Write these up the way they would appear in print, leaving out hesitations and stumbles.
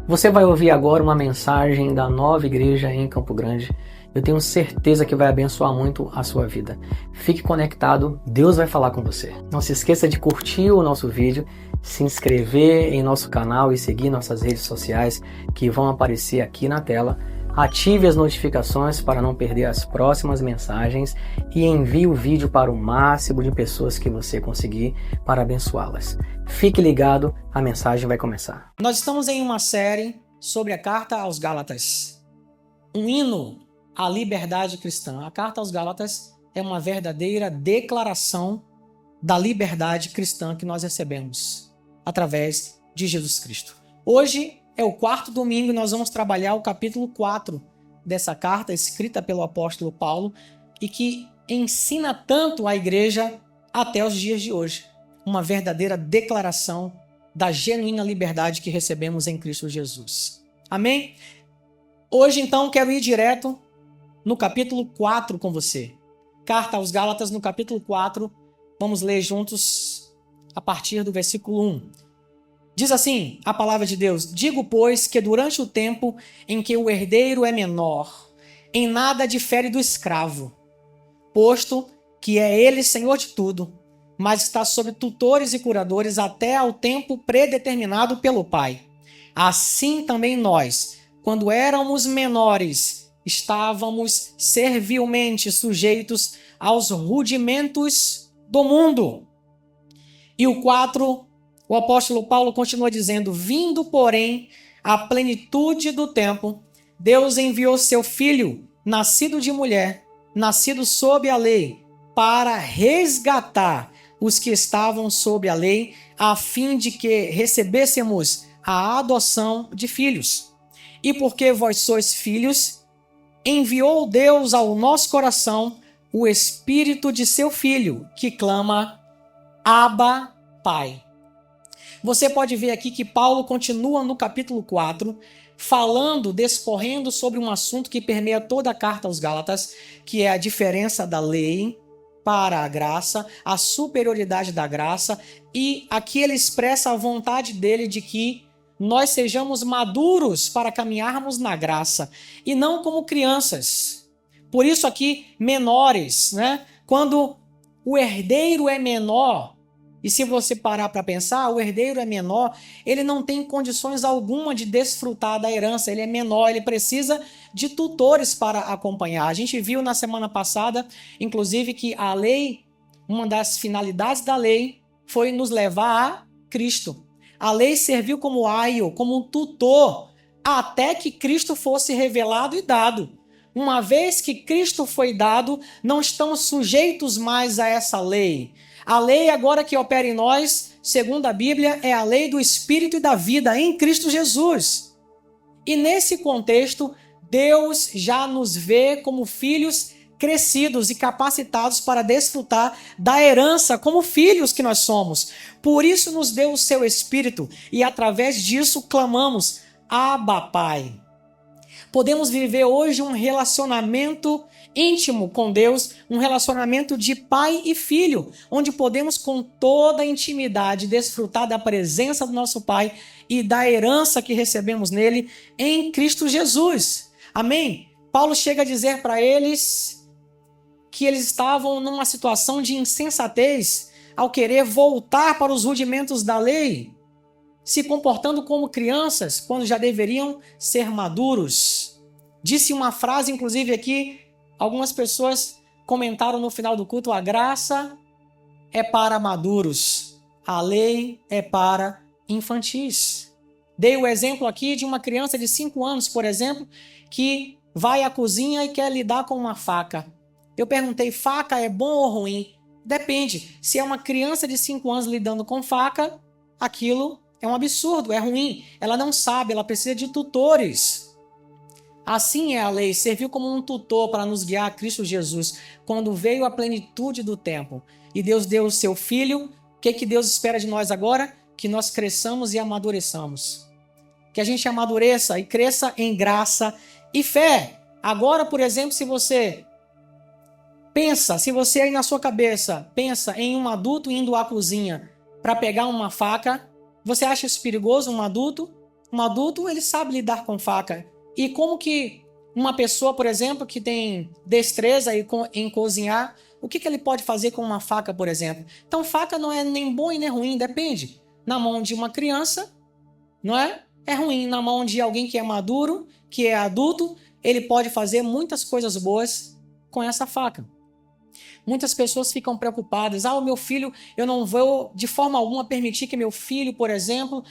Você vai ouvir agora uma mensagem da Nova Igreja em Campo Grande. Eu tenho certeza que vai abençoar muito a sua vida. Fique conectado, Deus vai falar com você. Não se esqueça de curtir o nosso vídeo, se inscrever em nosso canal e seguir nossas redes sociais que vão aparecer aqui na tela. Ative as notificações para não perder as próximas mensagens e envie o vídeo para o máximo de pessoas que você conseguir para abençoá-las. Fique ligado, a mensagem vai começar. Nós estamos em uma série sobre a Carta aos Gálatas, um hino à liberdade cristã. A Carta aos Gálatas é uma verdadeira declaração da liberdade cristã que nós recebemos através de Jesus Cristo. Hoje é o quarto domingo e nós vamos trabalhar o capítulo 4 dessa carta escrita pelo apóstolo Paulo e que ensina tanto a igreja até os dias de hoje. Uma verdadeira declaração da genuína liberdade que recebemos em Cristo Jesus. Amém? Hoje, então, quero ir direto no capítulo 4 com você. Carta aos Gálatas, no capítulo 4, vamos ler juntos a partir do versículo 1. Diz assim a palavra de Deus: digo, pois, que durante o tempo em que o herdeiro é menor, em nada difere do escravo, posto que é ele senhor de tudo, mas está sob tutores e curadores até ao tempo predeterminado pelo Pai. Assim também nós, quando éramos menores, estávamos servilmente sujeitos aos rudimentos do mundo. E o 4, o apóstolo Paulo continua dizendo: vindo, porém, à plenitude do tempo, Deus enviou seu Filho, nascido de mulher, nascido sob a lei, para resgatar os que estavam sob a lei, a fim de que recebêssemos a adoção de filhos. E porque vós sois filhos, enviou Deus ao nosso coração o Espírito de seu Filho, que clama: Abba, Pai. Você pode ver aqui que Paulo continua no capítulo 4, discorrendo sobre um assunto que permeia toda a carta aos Gálatas, que é a diferença da lei para a graça, a superioridade da graça, e aqui ele expressa a vontade dele de que nós sejamos maduros para caminharmos na graça, e não como crianças. Por isso aqui, menores, né? Quando o herdeiro é menor, e se você parar para pensar, o herdeiro é menor, ele não tem condições alguma de desfrutar da herança, ele é menor, ele precisa de tutores para acompanhar. A gente viu na semana passada, inclusive, que a lei, uma das finalidades da lei, foi nos levar a Cristo. A lei serviu como aio, como um tutor, até que Cristo fosse revelado e dado. Uma vez que Cristo foi dado, não estamos sujeitos mais a essa lei. A lei agora que opera em nós, segundo a Bíblia, é a lei do Espírito e da vida em Cristo Jesus. E nesse contexto, Deus já nos vê como filhos crescidos e capacitados para desfrutar da herança como filhos que nós somos. Por isso nos deu o seu Espírito e através disso clamamos: Abba, Pai. Podemos viver hoje um relacionamento íntimo com Deus, um relacionamento de pai e filho, onde podemos com toda a intimidade desfrutar da presença do nosso Pai e da herança que recebemos nele em Cristo Jesus. Amém? Paulo chega a dizer para eles que eles estavam numa situação de insensatez ao querer voltar para os rudimentos da lei, se comportando como crianças quando já deveriam ser maduros. Disse uma frase, inclusive aqui, algumas pessoas comentaram no final do culto: a graça é para maduros, a lei é para infantis. Dei o exemplo aqui de uma criança de 5 anos, por exemplo, que vai à cozinha e quer lidar com uma faca. Eu perguntei: faca é bom ou ruim? Depende. Se é uma criança de 5 anos lidando com faca, aquilo é um absurdo, é ruim. Ela não sabe, ela precisa de tutores. Assim é a lei, serviu como um tutor para nos guiar a Cristo Jesus, quando veio a plenitude do tempo. E Deus deu o seu Filho. O que Deus espera de nós agora? Que nós cresçamos e amadureçamos. Que a gente amadureça e cresça em graça e fé. Agora, por exemplo, se você aí na sua cabeça pensa em um adulto indo à cozinha para pegar uma faca, você acha isso perigoso, um adulto? Um adulto, ele sabe lidar com faca. E como que uma pessoa, por exemplo, que tem destreza em cozinhar, o que ele pode fazer com uma faca, por exemplo? Então, faca não é nem bom e nem ruim, depende. Na mão de uma criança, não é? É ruim. Na mão de alguém que é maduro, que é adulto, ele pode fazer muitas coisas boas com essa faca. Muitas pessoas ficam preocupadas. O meu filho, eu não vou de forma alguma permitir que meu filho, por exemplo,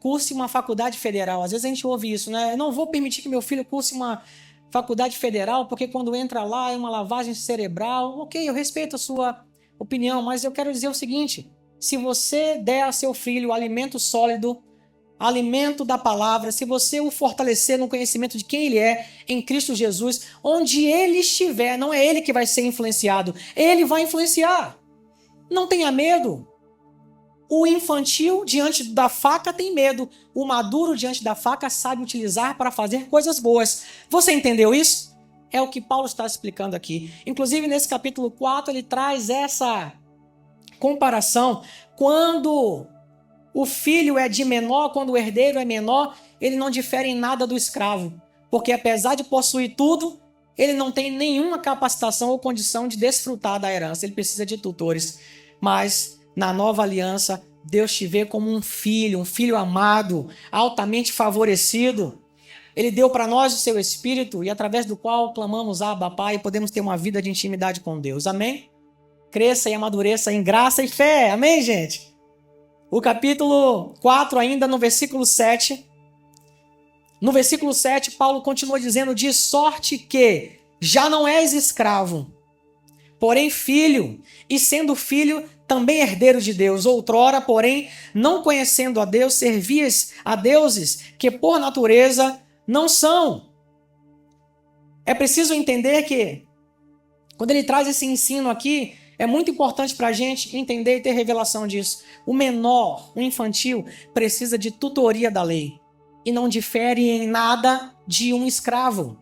curse uma faculdade federal. Às vezes a gente ouve isso, né? Eu não vou permitir que meu filho curse uma faculdade federal, porque quando entra lá é uma lavagem cerebral. Ok, eu respeito a sua opinião, mas eu quero dizer o seguinte: se você der a seu filho alimento sólido, alimento da palavra, se você o fortalecer no conhecimento de quem ele é em Cristo Jesus, onde ele estiver, não é ele que vai ser influenciado, ele vai influenciar. Não tenha medo. O infantil diante da faca tem medo, o maduro diante da faca sabe utilizar para fazer coisas boas. Você entendeu isso? É o que Paulo está explicando aqui. Inclusive nesse capítulo 4 ele traz essa comparação. Quando o filho é de menor, quando o herdeiro é menor, ele não difere em nada do escravo. Porque apesar de possuir tudo, ele não tem nenhuma capacitação ou condição de desfrutar da herança. Ele precisa de tutores. Mas na nova aliança, Deus te vê como um filho amado, altamente favorecido. Ele deu para nós o seu Espírito e através do qual clamamos Abba, Pai, e podemos ter uma vida de intimidade com Deus. Amém? Cresça e amadureça em graça e fé. Amém, gente? O capítulo 4, ainda no versículo 7. No versículo 7, Paulo continua dizendo: de sorte que já não és escravo, porém filho, e sendo filho, também herdeiro de Deus. Outrora, porém, não conhecendo a Deus, servias a deuses que por natureza não são. É preciso entender que, quando ele traz esse ensino aqui, é muito importante para a gente entender e ter revelação disso. O menor, o infantil, precisa de tutoria da lei e não difere em nada de um escravo.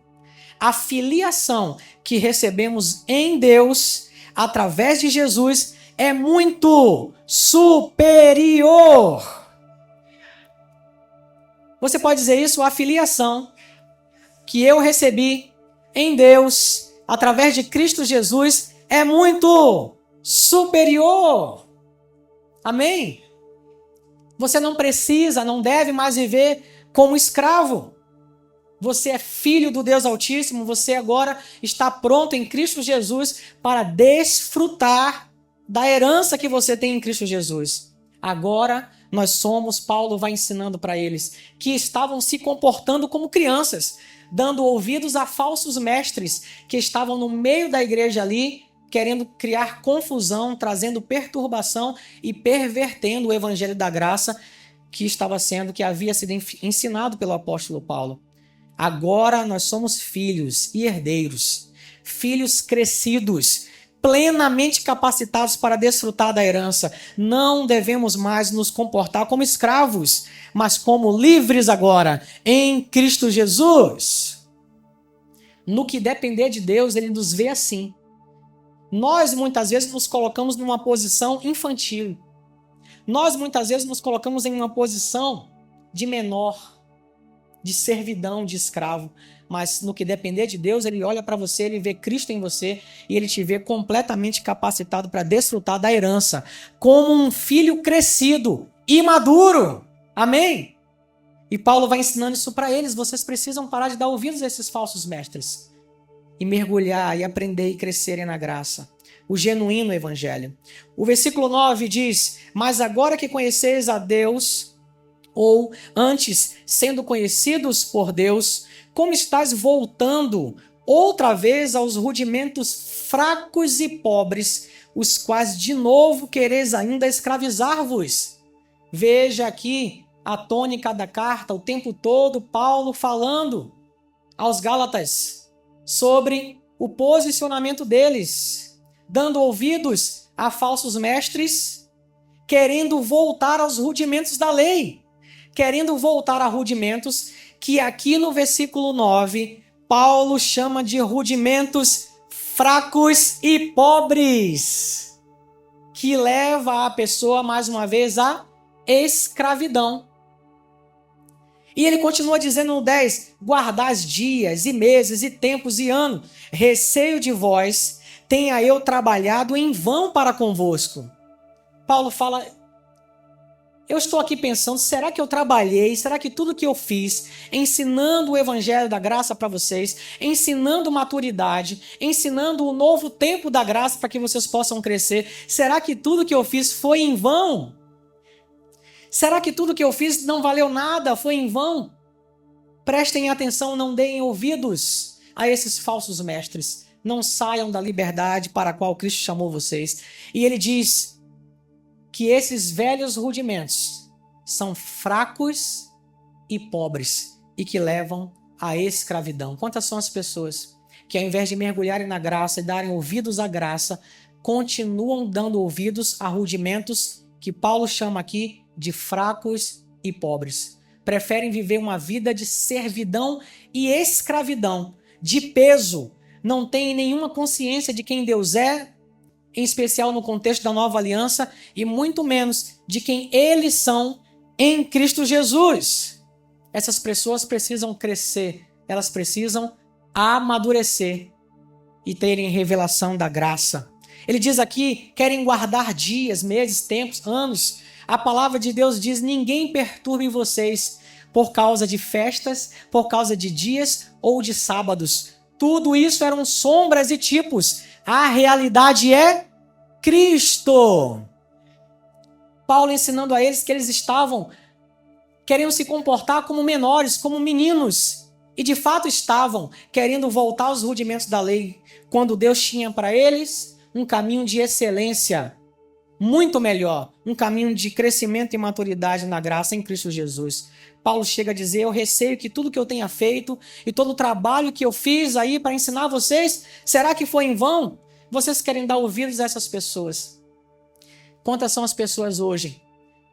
A filiação que recebemos em Deus, através de Jesus, é muito superior. Você pode dizer isso? A filiação que eu recebi em Deus, através de Cristo Jesus, é muito superior. Amém? Você não precisa, não deve mais viver como escravo. Você é filho do Deus Altíssimo, você agora está pronto em Cristo Jesus para desfrutar da herança que você tem em Cristo Jesus. Agora nós somos, Paulo vai ensinando para eles, que estavam se comportando como crianças, dando ouvidos a falsos mestres que estavam no meio da igreja ali, querendo criar confusão, trazendo perturbação e pervertendo o evangelho da graça que havia sido ensinado pelo apóstolo Paulo. Agora nós somos filhos e herdeiros, filhos crescidos, plenamente capacitados para desfrutar da herança. Não devemos mais nos comportar como escravos, mas como livres agora, em Cristo Jesus. No que depender de Deus, Ele nos vê assim. Nós muitas vezes nos colocamos numa posição infantil. Nós muitas vezes nos colocamos em uma posição de menor, de servidão, de escravo. Mas no que depender de Deus, Ele olha para você, Ele vê Cristo em você e Ele te vê completamente capacitado para desfrutar da herança, como um filho crescido e maduro. Amém? E Paulo vai ensinando isso para eles. Vocês precisam parar de dar ouvidos a esses falsos mestres e mergulhar e aprender e crescerem na graça. O genuíno evangelho. O versículo 9 diz: mas agora que conheceis a Deus, ou antes, sendo conhecidos por Deus, como estáis voltando outra vez aos rudimentos fracos e pobres, os quais de novo quereis ainda escravizar-vos. Veja aqui a tônica da carta, o tempo todo Paulo falando aos Gálatas sobre o posicionamento deles, dando ouvidos a falsos mestres, querendo voltar aos rudimentos da lei, querendo voltar a rudimentos que aqui no versículo 9, Paulo chama de rudimentos fracos e pobres, que leva a pessoa mais uma vez à escravidão. E ele continua dizendo no 10, guardais dias e meses e tempos e anos, receio de vós, tenha eu trabalhado em vão para convosco. Paulo fala, eu estou aqui pensando, será que eu trabalhei, será que tudo que eu fiz, ensinando o evangelho da graça para vocês, ensinando maturidade, ensinando o novo tempo da graça para que vocês possam crescer, será que tudo que eu fiz foi em vão? Será que tudo que eu fiz não valeu nada, foi em vão? Prestem atenção, não deem ouvidos a esses falsos mestres. Não saiam da liberdade para a qual Cristo chamou vocês. E ele diz que esses velhos rudimentos são fracos e pobres e que levam à escravidão. Quantas são as pessoas que, ao invés de mergulharem na graça e darem ouvidos à graça, continuam dando ouvidos a rudimentos que Paulo chama aqui de fracos e pobres? Preferem viver uma vida de servidão e escravidão, de peso, não têm nenhuma consciência de quem Deus é, em especial no contexto da nova aliança, e muito menos de quem eles são em Cristo Jesus. Essas pessoas precisam crescer, elas precisam amadurecer e terem revelação da graça. Ele diz aqui, querem guardar dias, meses, tempos, anos. A palavra de Deus diz, ninguém perturbe vocês por causa de festas, por causa de dias ou de sábados. Tudo isso eram sombras e tipos. A realidade é Cristo. Paulo ensinando a eles que eles estavam querendo se comportar como menores, como meninos. E de fato estavam querendo voltar aos rudimentos da lei, quando Deus tinha para eles um caminho de excelência, muito melhor, um caminho de crescimento e maturidade na graça em Cristo Jesus. Paulo chega a dizer, eu receio que tudo que eu tenha feito e todo o trabalho que eu fiz aí para ensinar vocês, será que foi em vão? Vocês querem dar ouvidos a essas pessoas? Quantas são as pessoas hoje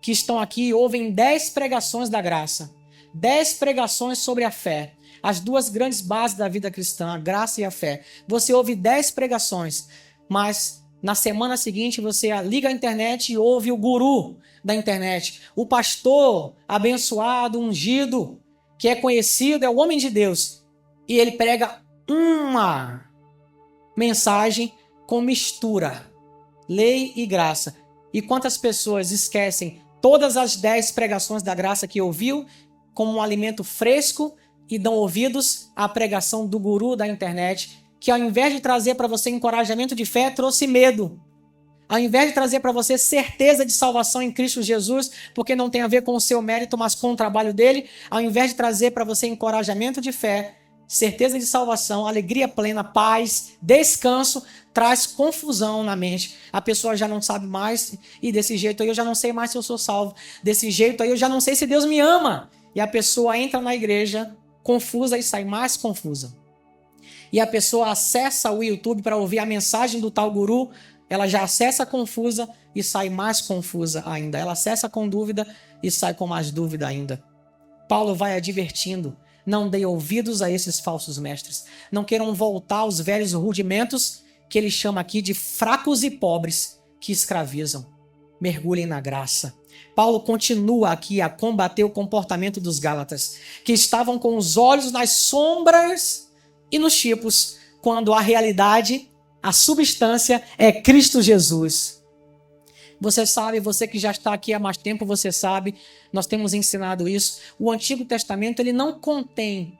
que estão aqui e ouvem 10 pregações da graça, 10 pregações sobre a fé, as duas grandes bases da vida cristã, a graça e a fé. Você ouve 10 pregações, mas na semana seguinte você liga a internet e ouve o guru da internet, o pastor abençoado, ungido, que é conhecido, é o homem de Deus, e ele prega uma mensagem com mistura, lei e graça. E quantas pessoas esquecem todas as 10 pregações da graça que ouviu como um alimento fresco e dão ouvidos à pregação do guru da internet, que ao invés de trazer para você encorajamento de fé, trouxe medo. Ao invés de trazer para você certeza de salvação em Cristo Jesus, porque não tem a ver com o seu mérito, mas com o trabalho dele, ao invés de trazer para você encorajamento de fé, certeza de salvação, alegria plena, paz, descanso, traz confusão na mente. A pessoa já não sabe mais, e desse jeito aí eu já não sei mais se eu sou salvo. Desse jeito aí eu já não sei se Deus me ama. E a pessoa entra na igreja confusa e sai mais confusa. E a pessoa acessa o YouTube para ouvir a mensagem do tal guru, ela já acessa confusa e sai mais confusa ainda. Ela acessa com dúvida e sai com mais dúvida ainda. Paulo vai advertindo, não dê ouvidos a esses falsos mestres. Não queiram voltar aos velhos rudimentos que ele chama aqui de fracos e pobres que escravizam. Mergulhem na graça. Paulo continua aqui a combater o comportamento dos Gálatas, que estavam com os olhos nas sombras e nos tipos, quando a realidade, a substância é Cristo Jesus. Você sabe, você que já está aqui há mais tempo, você sabe, nós temos ensinado isso. O Antigo Testamento, ele não contém,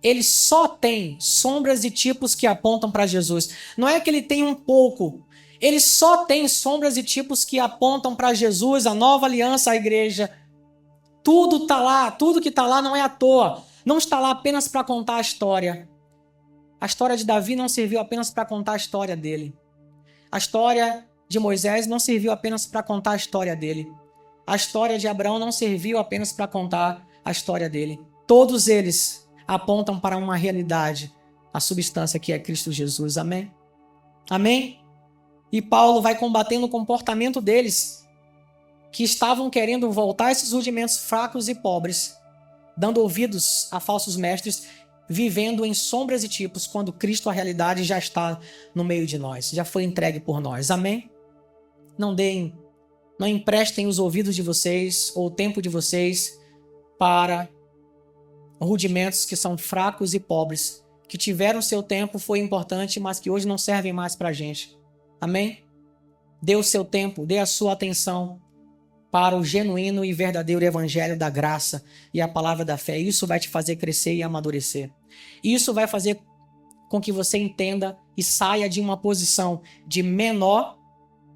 ele só tem sombras e tipos que apontam para Jesus. Não é que ele tem um pouco, ele só tem sombras e tipos que apontam para Jesus, a nova aliança, a igreja. Tudo está lá, tudo que está lá não é à toa. Não está lá apenas para contar a história. A história de Davi não serviu apenas para contar a história dele. A história de Moisés não serviu apenas para contar a história dele. A história de Abraão não serviu apenas para contar a história dele. Todos eles apontam para uma realidade, a substância que é Cristo Jesus. Amém? Amém? E Paulo vai combatendo o comportamento deles, que estavam querendo voltar a esses rudimentos fracos e pobres, dando ouvidos a falsos mestres, vivendo em sombras e tipos, quando Cristo, a realidade, já está no meio de nós, já foi entregue por nós. Amém? Não emprestem os ouvidos de vocês ou o tempo de vocês para rudimentos que são fracos e pobres, que tiveram seu tempo, foi importante, mas que hoje não servem mais para a gente. Amém? Dê o seu tempo, dê a sua atenção para o genuíno e verdadeiro evangelho da graça e a palavra da fé. Isso vai te fazer crescer e amadurecer. Isso vai fazer com que você entenda e saia de uma posição de menor,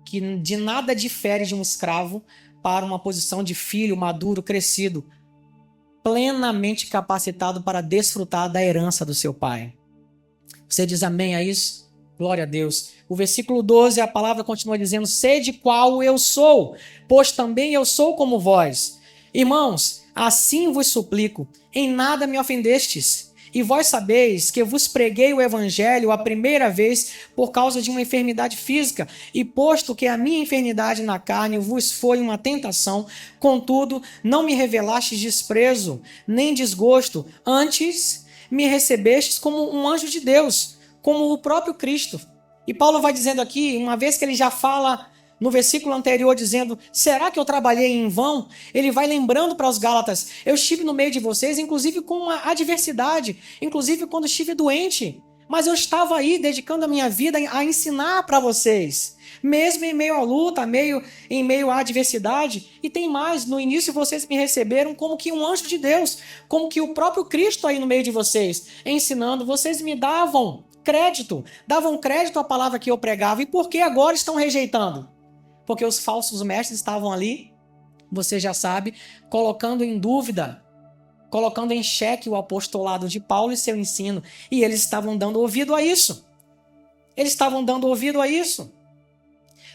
que de nada difere de um escravo, para uma posição de filho maduro, crescido, plenamente capacitado para desfrutar da herança do seu pai. Você diz amém a isso? Glória a Deus. O versículo 12, a palavra continua dizendo: sede qual eu sou, pois também eu sou como vós. Irmãos, assim vos suplico, em nada me ofendestes. E vós sabeis que vos preguei o evangelho a primeira vez por causa de uma enfermidade física, e posto que a minha enfermidade na carne vos foi uma tentação, contudo, não me revelastes desprezo, nem desgosto, antes me recebestes como um anjo de Deus, como o próprio Cristo. E Paulo vai dizendo aqui, uma vez que ele já fala no versículo anterior dizendo, será que eu trabalhei em vão? Ele vai lembrando para os Gálatas, eu estive no meio de vocês, inclusive com uma adversidade, inclusive quando estive doente, mas eu estava aí dedicando a minha vida a ensinar para vocês, mesmo em meio à luta, em meio à adversidade. E tem mais, no início vocês me receberam como que um anjo de Deus, como que o próprio Cristo aí no meio de vocês, ensinando, vocês me davam crédito à palavra que eu pregava. E por que agora estão rejeitando? Porque os falsos mestres estavam ali, você já sabe, colocando em dúvida, colocando em xeque o apostolado de Paulo e seu ensino. E eles estavam dando ouvido a isso.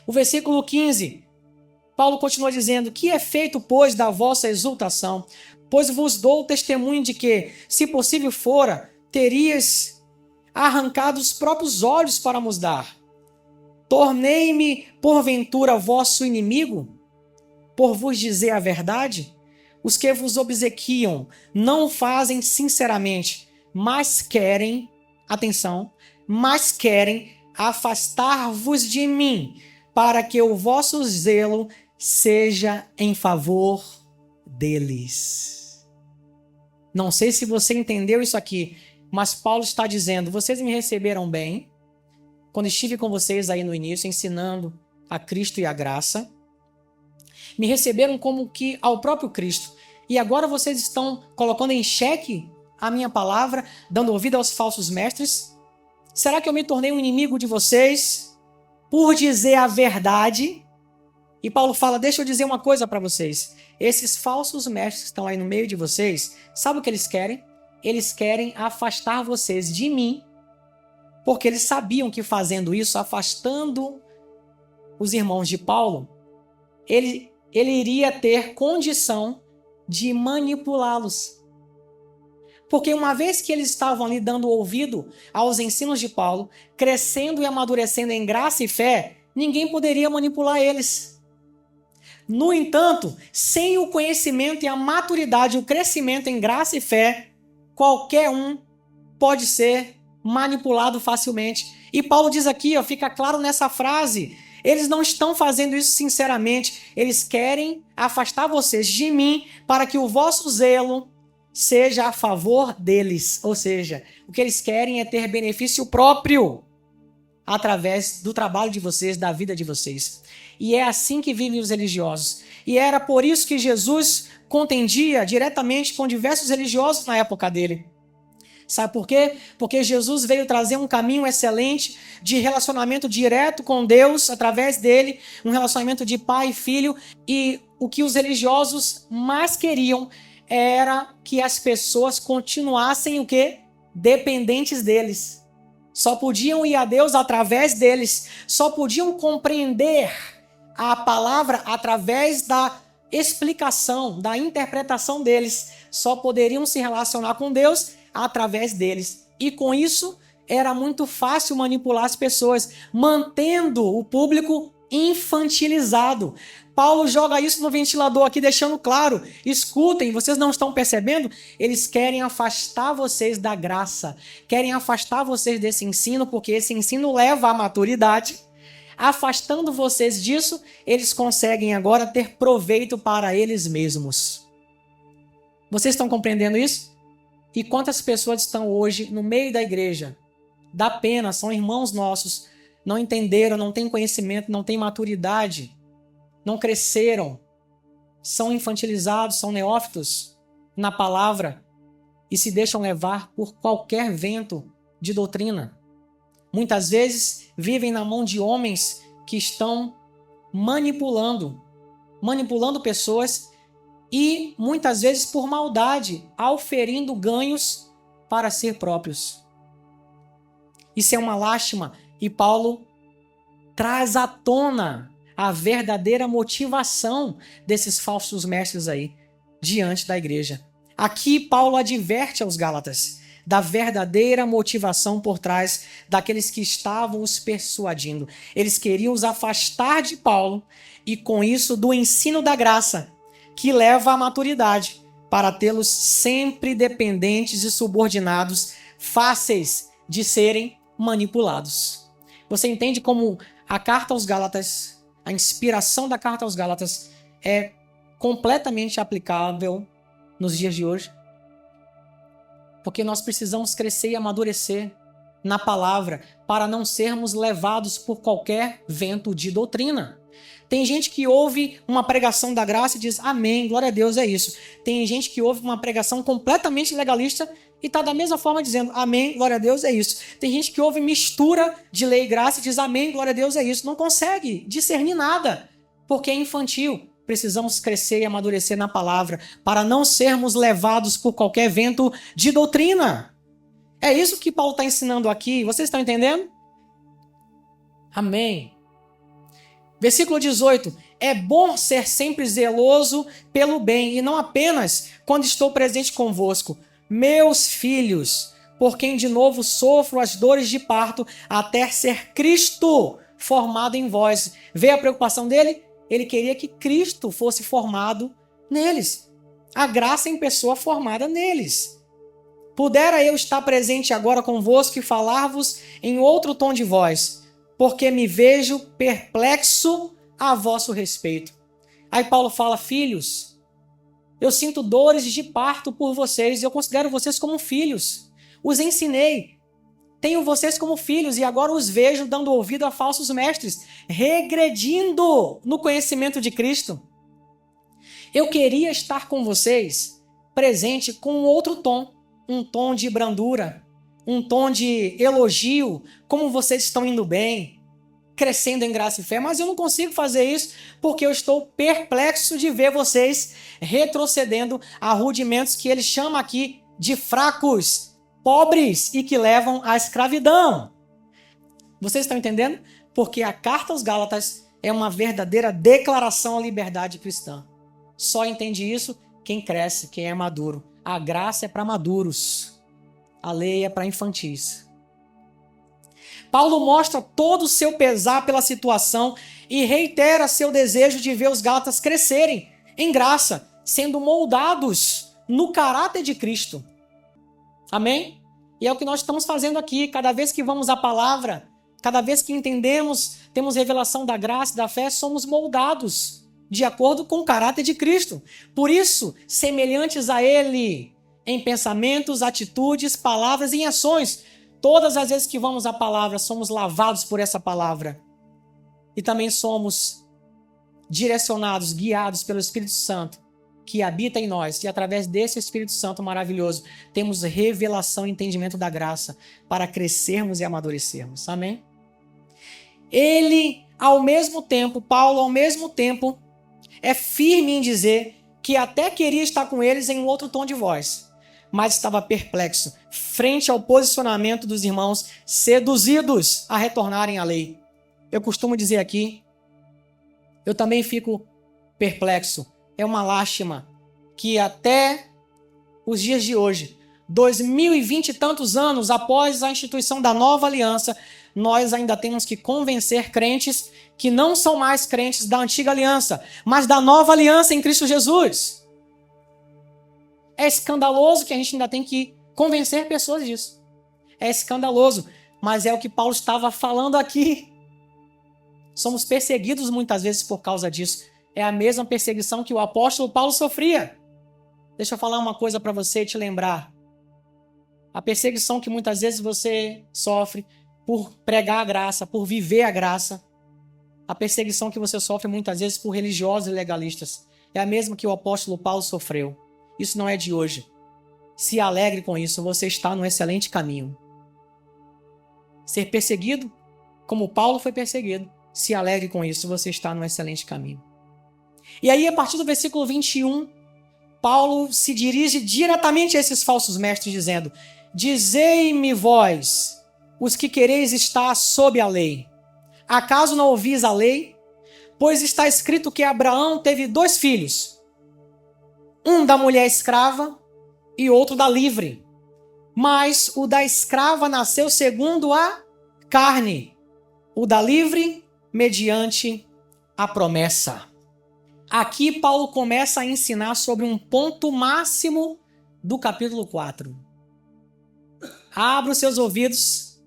O versículo 15, Paulo continua dizendo, que é feito, pois, da vossa exultação? Pois vos dou testemunho de que, se possível fora, terias arrancado os próprios olhos para nos dar. Tornei-me, porventura, vosso inimigo, por vos dizer a verdade? Os que vos obsequiam não fazem sinceramente, mas querem, atenção, mas querem afastar-vos de mim, para que o vosso zelo seja em favor deles. Não sei se você entendeu isso aqui, mas Paulo está dizendo, vocês me receberam bem, quando estive com vocês aí no início, ensinando a Cristo e a graça, me receberam como que ao próprio Cristo. E agora vocês estão colocando em xeque a minha palavra, dando ouvido aos falsos mestres? Será que eu me tornei um inimigo de vocês por dizer a verdade? E Paulo fala, deixa eu dizer uma coisa para vocês. Esses falsos mestres que estão aí no meio de vocês, sabe o que eles querem? Eles querem afastar vocês de mim, porque eles sabiam que fazendo isso, afastando os irmãos de Paulo, ele iria ter condição de manipulá-los. Porque uma vez que eles estavam ali dando ouvido aos ensinos de Paulo, crescendo e amadurecendo em graça e fé, ninguém poderia manipular eles. No entanto, sem o conhecimento e a maturidade, o crescimento em graça e fé, qualquer um pode ser manipulado facilmente. E Paulo diz aqui, fica claro nessa frase, eles não estão fazendo isso sinceramente, eles querem afastar vocês de mim para que o vosso zelo seja a favor deles. Ou seja, o que eles querem é ter benefício próprio através do trabalho de vocês, da vida de vocês. E é assim que vivem os religiosos. E era por isso que Jesus contendia diretamente com diversos religiosos na época dele. Sabe por quê? Porque Jesus veio trazer um caminho excelente de relacionamento direto com Deus, através dele, um relacionamento de pai e filho, e o que os religiosos mais queriam era que as pessoas continuassem o quê? Dependentes deles. Só podiam ir a Deus através deles, só podiam compreender a palavra através da explicação, da interpretação deles, só poderiam se relacionar com Deus através deles. E com isso, era muito fácil manipular as pessoas, mantendo o público infantilizado. Paulo joga isso no ventilador aqui, deixando claro. Escutem, vocês não estão percebendo? Eles querem afastar vocês da graça, querem afastar vocês desse ensino, porque esse ensino leva à maturidade. Afastando vocês disso, eles conseguem agora ter proveito para eles mesmos. Vocês estão compreendendo isso? E quantas pessoas estão hoje no meio da igreja? Dá pena, são irmãos nossos, não entenderam, não têm conhecimento, não têm maturidade, não cresceram, são infantilizados, são neófitos na palavra e se deixam levar por qualquer vento de doutrina. Muitas vezes vivem na mão de homens que estão manipulando pessoas e muitas vezes por maldade, auferindo ganhos para si próprios. Isso é uma lástima e Paulo traz à tona a verdadeira motivação desses falsos mestres aí diante da igreja. Aqui Paulo adverte aos Gálatas da verdadeira motivação por trás daqueles que estavam os persuadindo. Eles queriam os afastar de Paulo e com isso do ensino da graça, que leva à maturidade, para tê-los sempre dependentes e subordinados, fáceis de serem manipulados. Você entende como a carta aos Gálatas, a inspiração da carta aos Gálatas é completamente aplicável nos dias de hoje? Porque nós precisamos crescer e amadurecer na palavra para não sermos levados por qualquer vento de doutrina. Tem gente que ouve uma pregação da graça e diz amém, glória a Deus, é isso. Tem gente que ouve uma pregação completamente legalista e está da mesma forma dizendo amém, glória a Deus, é isso. Tem gente que ouve mistura de lei e graça e diz amém, glória a Deus, é isso. Não consegue discernir nada, porque é infantil. Precisamos crescer e amadurecer na palavra para não sermos levados por qualquer vento de doutrina. É isso que Paulo está ensinando aqui. Vocês estão entendendo? Amém. Versículo 18. É bom ser sempre zeloso pelo bem, e não apenas quando estou presente convosco. Meus filhos, por quem de novo sofro as dores de parto, até ser Cristo formado em vós. Vê a preocupação dele? Ele queria que Cristo fosse formado neles. A graça em pessoa formada neles. Pudera eu estar presente agora convosco e falar-vos em outro tom de voz, porque me vejo perplexo a vosso respeito. Aí Paulo fala, filhos, eu sinto dores de parto por vocês, eu considero vocês como filhos. Os ensinei, tenho vocês como filhos e agora os vejo dando ouvido a falsos mestres, regredindo no conhecimento de Cristo. Eu queria estar com vocês presente com outro tom, um tom de brandura, um tom de elogio, como vocês estão indo bem, crescendo em graça e fé, mas eu não consigo fazer isso porque eu estou perplexo de ver vocês retrocedendo a rudimentos que ele chama aqui de fracos, pobres e que levam à escravidão. Vocês estão entendendo? Porque a carta aos Gálatas é uma verdadeira declaração à liberdade cristã. Só entende isso quem cresce, quem é maduro. A graça é para maduros. A lei é para infantis. Paulo mostra todo o seu pesar pela situação e reitera seu desejo de ver os Gálatas crescerem em graça, sendo moldados no caráter de Cristo. Amém? E é o que nós estamos fazendo aqui. Cada vez que vamos à palavra, cada vez que entendemos, temos revelação da graça e da fé, somos moldados de acordo com o caráter de Cristo. Por isso, semelhantes a Ele em pensamentos, atitudes, palavras e em ações. Todas as vezes que vamos à palavra, somos lavados por essa palavra. E também somos direcionados, guiados pelo Espírito Santo, que habita em nós. E através desse Espírito Santo maravilhoso, temos revelação e entendimento da graça para crescermos e amadurecermos. Amém? Ele, ao mesmo tempo, Paulo, ao mesmo tempo, é firme em dizer que até queria estar com eles em um outro tom de voz, mas estava perplexo frente ao posicionamento dos irmãos seduzidos a retornarem à lei. Eu costumo dizer aqui, eu também fico perplexo. É uma lástima que até os dias de hoje, 2020 e tantos anos após a instituição da nova aliança, nós ainda temos que convencer crentes que não são mais crentes da antiga aliança, mas da nova aliança em Cristo Jesus. É escandaloso que a gente ainda tem que convencer pessoas disso. É escandaloso, mas é o que Paulo estava falando aqui. Somos perseguidos muitas vezes por causa disso. É a mesma perseguição que o apóstolo Paulo sofria. Deixa eu falar uma coisa para você e te lembrar. A perseguição que muitas vezes você sofre por pregar a graça, por viver a graça. A perseguição que você sofre muitas vezes por religiosos e legalistas é a mesma que o apóstolo Paulo sofreu. Isso não é de hoje. Se alegre com isso, você está no excelente caminho. Ser perseguido, como Paulo foi perseguido, se alegre com isso, você está no excelente caminho. E aí, a partir do versículo 21, Paulo se dirige diretamente a esses falsos mestres, dizendo: dizei-me vós, os que quereis estar sob a lei, acaso não ouvis a lei? Pois está escrito que Abraão teve 2 filhos, um da mulher escrava e outro da livre. Mas o da escrava nasceu segundo a carne, o da livre mediante a promessa. Aqui Paulo começa a ensinar sobre um ponto máximo do capítulo 4. Abra os seus ouvidos,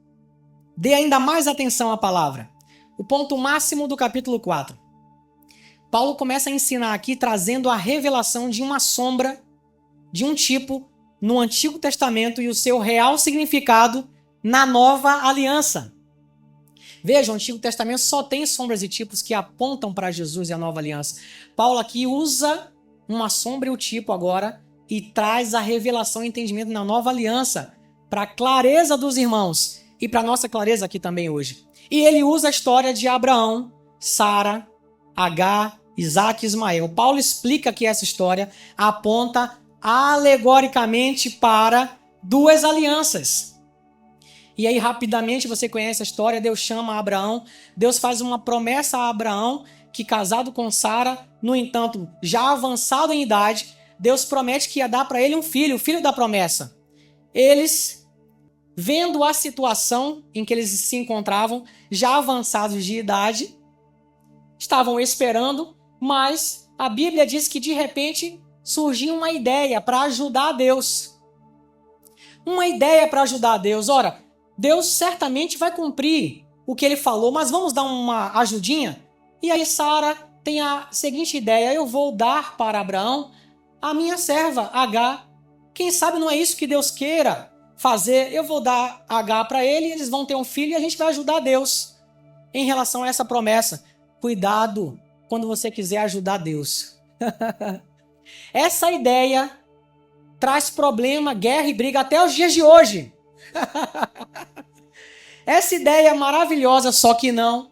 dê ainda mais atenção à palavra. O ponto máximo do capítulo 4. Paulo começa a ensinar aqui trazendo a revelação de uma sombra, de um tipo, no Antigo Testamento e o seu real significado na Nova Aliança. Veja, o Antigo Testamento só tem sombras e tipos que apontam para Jesus e a Nova Aliança. Paulo aqui usa uma sombra e o tipo agora e traz a revelação e entendimento na Nova Aliança para a clareza dos irmãos e para a nossa clareza aqui também hoje. E ele usa a história de Abraão, Sara, Agar, Isaac e Ismael. Paulo explica que essa história aponta alegoricamente para 2 alianças. E aí, rapidamente, você conhece a história, Deus chama Abraão, Deus faz uma promessa a Abraão, que casado com Sara, no entanto, já avançado em idade, Deus promete que ia dar para ele um filho, o filho da promessa. Eles, vendo a situação em que eles se encontravam, já avançados de idade, estavam esperando, mas a Bíblia diz que de repente surgiu uma ideia para ajudar a Deus. Uma ideia para ajudar a Deus. Ora, Deus certamente vai cumprir o que ele falou, mas vamos dar uma ajudinha? E aí Sara tem a seguinte ideia: eu vou dar para Abraão a minha serva, Agar. Quem sabe não é isso que Deus queira fazer? Eu vou dar Agar para ele, eles vão ter um filho e a gente vai ajudar Deus em relação a essa promessa. Cuidado quando você quiser ajudar Deus. Essa ideia traz problema, guerra e briga até os dias de hoje. Essa ideia maravilhosa, só que não,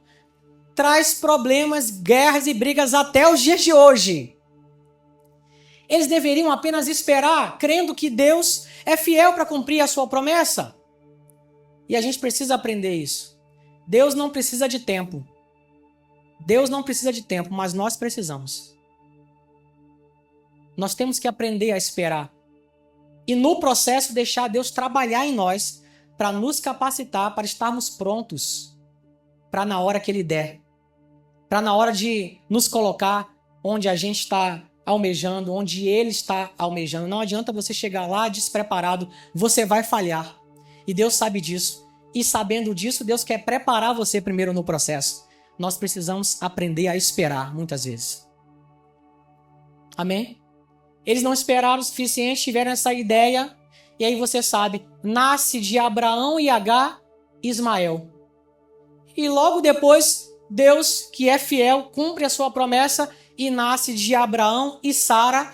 traz problemas, guerras e brigas até os dias de hoje. Eles deveriam apenas esperar, crendo que Deus é fiel para cumprir a sua promessa. E a gente precisa aprender isso. Deus não precisa de tempo. Deus não precisa de tempo, mas nós precisamos. Nós temos que aprender a esperar. E no processo deixar Deus trabalhar em nós para nos capacitar, para estarmos prontos para na hora que Ele der. Para na hora de nos colocar onde a gente está almejando, onde Ele está almejando. Não adianta você chegar lá despreparado, você vai falhar. E Deus sabe disso. E sabendo disso, Deus quer preparar você primeiro no processo. Nós precisamos aprender a esperar muitas vezes. Amém? Eles não esperaram o suficiente, tiveram essa ideia, e aí você sabe, nasce de Abraão e Agar, Ismael. E logo depois, Deus, que é fiel, cumpre a sua promessa e nasce de Abraão e Sara,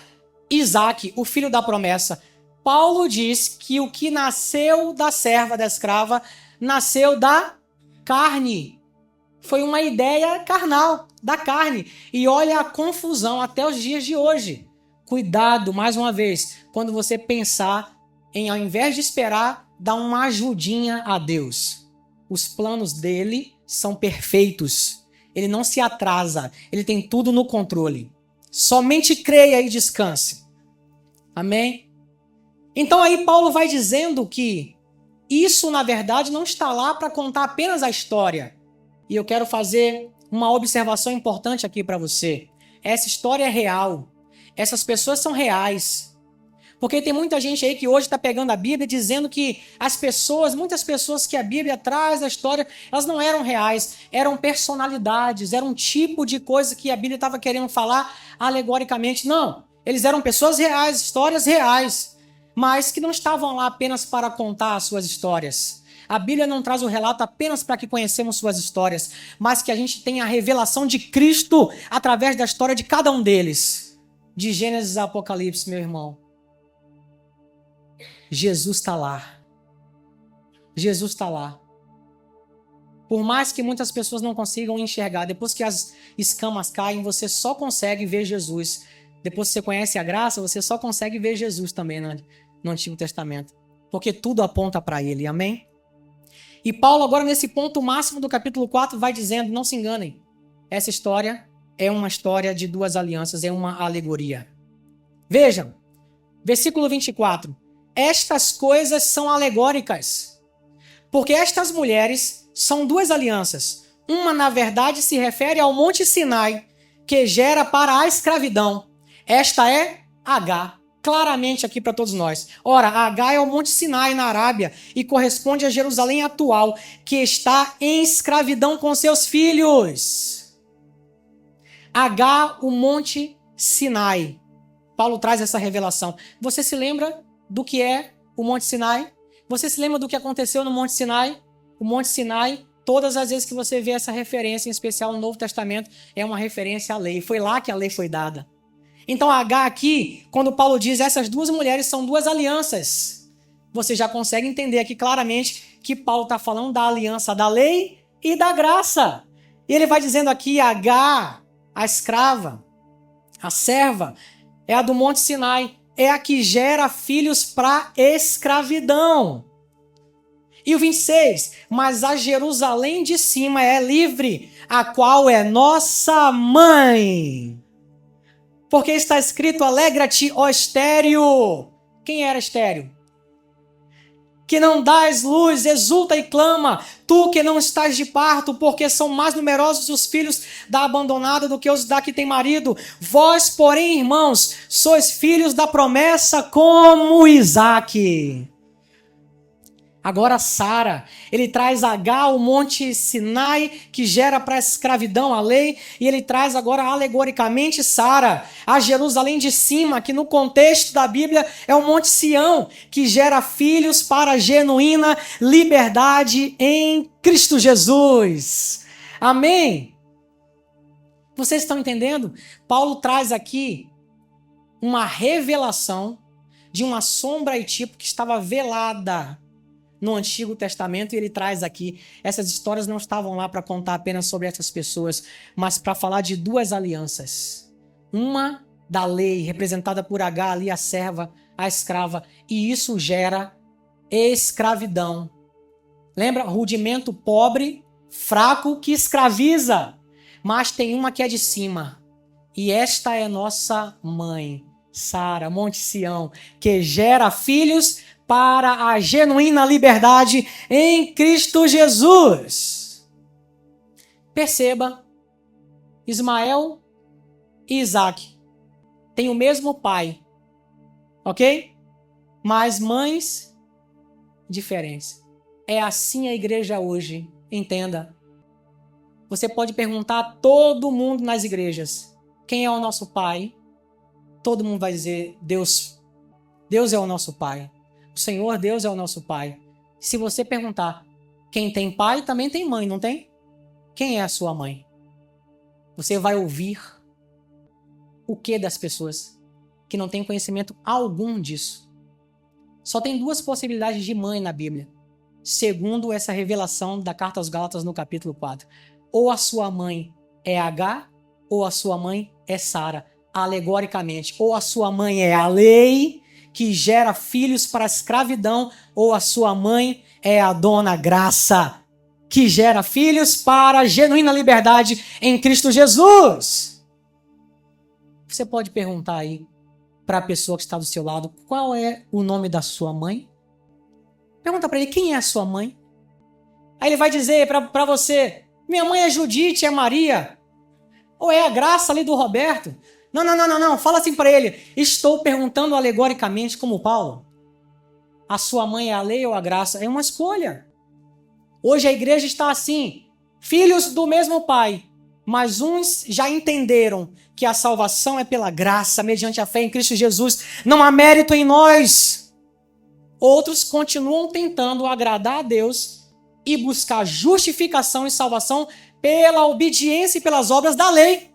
Isaac, o filho da promessa. Paulo diz que o que nasceu da serva, da escrava, nasceu da carne. Foi uma ideia carnal, da carne. E olha a confusão até os dias de hoje. Cuidado, mais uma vez, quando você pensar em, ao invés de esperar, dar uma ajudinha a Deus. Os planos dele são perfeitos. Ele não se atrasa. Ele tem tudo no controle. Somente creia e descanse. Amém? Então aí Paulo vai dizendo que isso, na verdade, não está lá para contar apenas a história. E eu quero fazer uma observação importante aqui para você. Essa história é real. Essas pessoas são reais. Porque tem muita gente aí que hoje está pegando a Bíblia dizendo que as pessoas, muitas pessoas que a Bíblia traz da história, elas não eram reais, eram personalidades, era um tipo de coisa que a Bíblia estava querendo falar alegoricamente. Não, eles eram pessoas reais, histórias reais. mas que não estavam lá apenas para contar as suas histórias. A Bíblia não traz o relato apenas para que conhecemos suas histórias, mas que a gente tenha a revelação de Cristo através da história de cada um deles. De Gênesis a Apocalipse, meu irmão. Jesus está lá. Jesus está lá. Por mais que muitas pessoas não consigam enxergar, depois que as escamas caem, você só consegue ver Jesus. Depois que você conhece a graça, você só consegue ver Jesus também no Antigo Testamento. Porque tudo aponta para ele, amém? E Paulo agora nesse ponto máximo do capítulo 4 vai dizendo, não se enganem, essa história é uma história de duas alianças, é uma alegoria. Vejam, versículo 24. Estas coisas são alegóricas, porque estas mulheres são duas alianças. Uma, na verdade, se refere ao Monte Sinai, que gera para a escravidão. Esta é Agá, claramente aqui para todos nós. Ora, Agá é o Monte Sinai na Arábia e corresponde a Jerusalém atual, que está em escravidão com seus filhos. Agá, o Monte Sinai. Paulo traz essa revelação. Você se lembra do que é o Monte Sinai? Você se lembra do que aconteceu no Monte Sinai? O Monte Sinai, todas as vezes que você vê essa referência, em especial no Novo Testamento, é uma referência à lei. Foi lá que a lei foi dada. Então, Agá aqui, quando Paulo diz essas duas mulheres são duas alianças, você já consegue entender aqui claramente que Paulo está falando da aliança da lei e da graça. E ele vai dizendo aqui, Agá, a escrava, a serva, é a do Monte Sinai, é a que gera filhos para escravidão. E o 26, mas a Jerusalém de cima é livre, a qual é nossa mãe. Porque está escrito, alegra-te, ó estéril. Quem era estéril? Que não dás luz, exulta e clama, tu que não estás de parto, porque são mais numerosos os filhos da abandonada do que os da que tem marido. Vós, porém, irmãos, sois filhos da promessa como Isaque. Agora Sara, ele traz Agá, o Monte Sinai, que gera para a escravidão a lei, e ele traz agora alegoricamente Sara, a Jerusalém de cima, que no contexto da Bíblia é o Monte Sião, que gera filhos para a genuína liberdade em Cristo Jesus. Amém? Vocês estão entendendo? Paulo traz aqui uma revelação de uma sombra e tipo que estava velada no Antigo Testamento, e ele traz aqui, essas histórias não estavam lá para contar apenas sobre essas pessoas, mas para falar de duas alianças. Uma da lei, representada por Agá, ali a serva, a escrava, e isso gera escravidão. Lembra? Rudimento pobre, fraco, que escraviza. Mas tem uma que é de cima, e esta é nossa mãe, Sara, Monte Sião, que gera filhos para a genuína liberdade em Cristo Jesus. Perceba, Ismael e Isaque têm o mesmo pai, ok? Mas mães diferentes. É assim a igreja hoje, entenda. Você pode perguntar a todo mundo nas igrejas, quem é o nosso pai? Todo mundo vai dizer, Deus. Deus é o nosso pai. O Senhor Deus é o nosso pai. Se você perguntar, quem tem pai também tem mãe, não tem? Quem é a sua mãe? Você vai ouvir o que das pessoas que não têm conhecimento algum disso. Só tem duas possibilidades de mãe na Bíblia, segundo essa revelação da carta aos Gálatas no capítulo 4. Ou a sua mãe é Agá, ou a sua mãe é Sara, alegoricamente. Ou a sua mãe é a lei, que gera filhos para a escravidão, ou a sua mãe é a dona Graça, que gera filhos para a genuína liberdade em Cristo Jesus. Você pode perguntar aí para a pessoa que está do seu lado, qual é o nome da sua mãe? Pergunta para ele, quem é a sua mãe? Aí ele vai dizer para você, minha mãe é Judite, é Maria, ou é a Graça ali do Roberto. Não. Fala assim para ele. Estou perguntando alegoricamente como Paulo. A sua mãe é a lei ou a graça? É uma escolha. Hoje a igreja está assim. Filhos do mesmo pai. Mas uns já entenderam que a salvação é pela graça, mediante a fé em Cristo Jesus. Não há mérito em nós. Outros continuam tentando agradar a Deus e buscar justificação e salvação pela obediência e pelas obras da lei.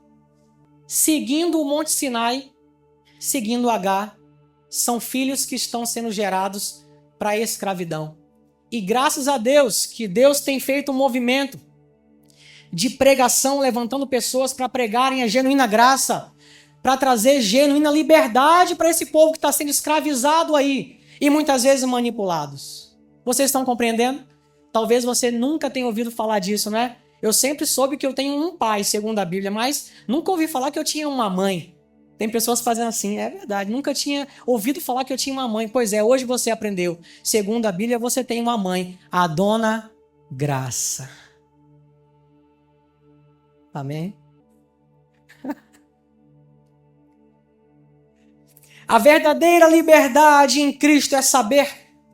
Seguindo o Monte Sinai, seguindo Agar, são filhos que estão sendo gerados para a escravidão. E graças a Deus, que Deus tem feito um movimento de pregação, levantando pessoas para pregarem a genuína graça, para trazer genuína liberdade para esse povo que está sendo escravizado aí e muitas vezes manipulados. Vocês estão compreendendo? Talvez você nunca tenha ouvido falar disso, né? Eu sempre soube que eu tenho um pai, segundo a Bíblia, mas nunca ouvi falar que eu tinha uma mãe. Tem pessoas fazendo assim, é verdade, nunca tinha ouvido falar que eu tinha uma mãe. Pois é, hoje você aprendeu. Segundo a Bíblia, você tem uma mãe, a Dona Graça. Amém? A verdadeira liberdade em Cristo é saber,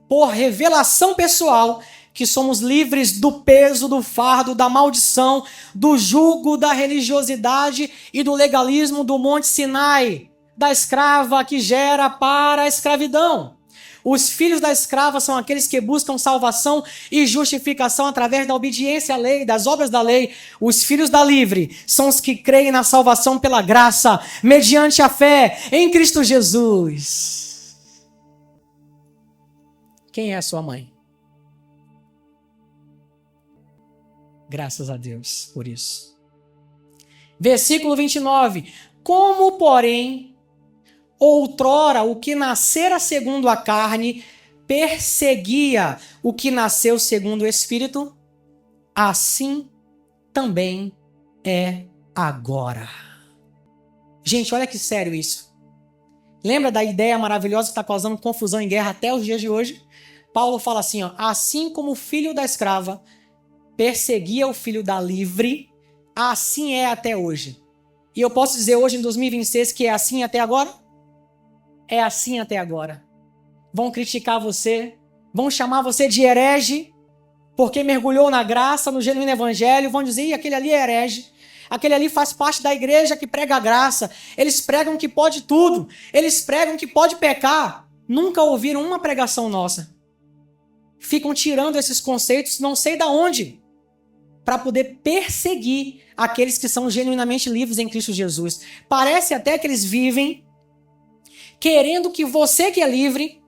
por revelação pessoal, que somos livres do peso, do fardo, da maldição, do jugo, da religiosidade e do legalismo do Monte Sinai, da escrava que gera para a escravidão. Os filhos da escrava são aqueles que buscam salvação e justificação através da obediência à lei, das obras da lei. Os filhos da livre são os que creem na salvação pela graça, mediante a fé em Cristo Jesus. Quem é a sua mãe? Graças a Deus por isso. Versículo 29. Como, porém, outrora o que nascera segundo a carne perseguia o que nasceu segundo o Espírito, assim também é agora. Gente, olha que sério isso. Lembra da ideia maravilhosa que está causando confusão em guerra até os dias de hoje? Paulo fala assim, ó, assim como o filho da escrava perseguia o filho da livre, assim é até hoje. E eu posso dizer hoje em 2026 que é assim até agora? É assim até agora. Vão criticar você, vão chamar você de herege, porque mergulhou na graça, no genuíno evangelho, vão dizer, aquele ali é herege, aquele ali faz parte da igreja que prega a graça, eles pregam que pode tudo, eles pregam que pode pecar, nunca ouviram uma pregação nossa. Ficam tirando esses conceitos, não sei de onde, para poder perseguir aqueles que são genuinamente livres em Cristo Jesus. Parece até que eles vivem querendo que você que é livre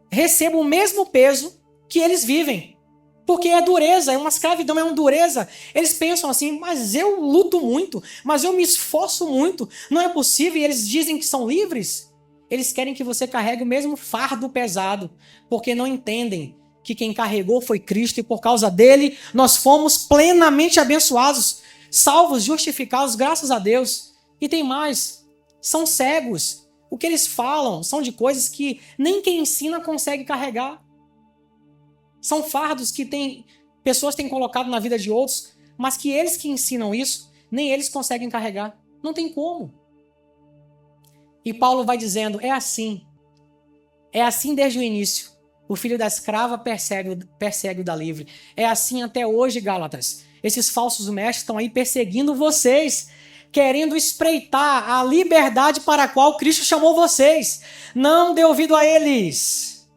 receba o mesmo peso que eles vivem. Porque é dureza, é uma escravidão, é uma dureza. Eles pensam assim, mas eu luto muito, mas eu me esforço muito, não é possível, e eles dizem que são livres. Eles querem que você carregue o mesmo fardo pesado, porque não entendem que quem carregou foi Cristo e por causa dele nós fomos plenamente abençoados, salvos, justificados, graças a Deus. E tem mais, são cegos. O que eles falam são de coisas que nem quem ensina consegue carregar. São fardos que pessoas têm colocado na vida de outros, mas que eles que ensinam isso, nem eles conseguem carregar. Não tem como. E Paulo vai dizendo, é assim desde o início. O filho da escrava persegue o da livre. É assim até hoje, Gálatas. Esses falsos mestres estão aí perseguindo vocês, querendo espreitar a liberdade para a qual Cristo chamou vocês. Não dê ouvido a eles.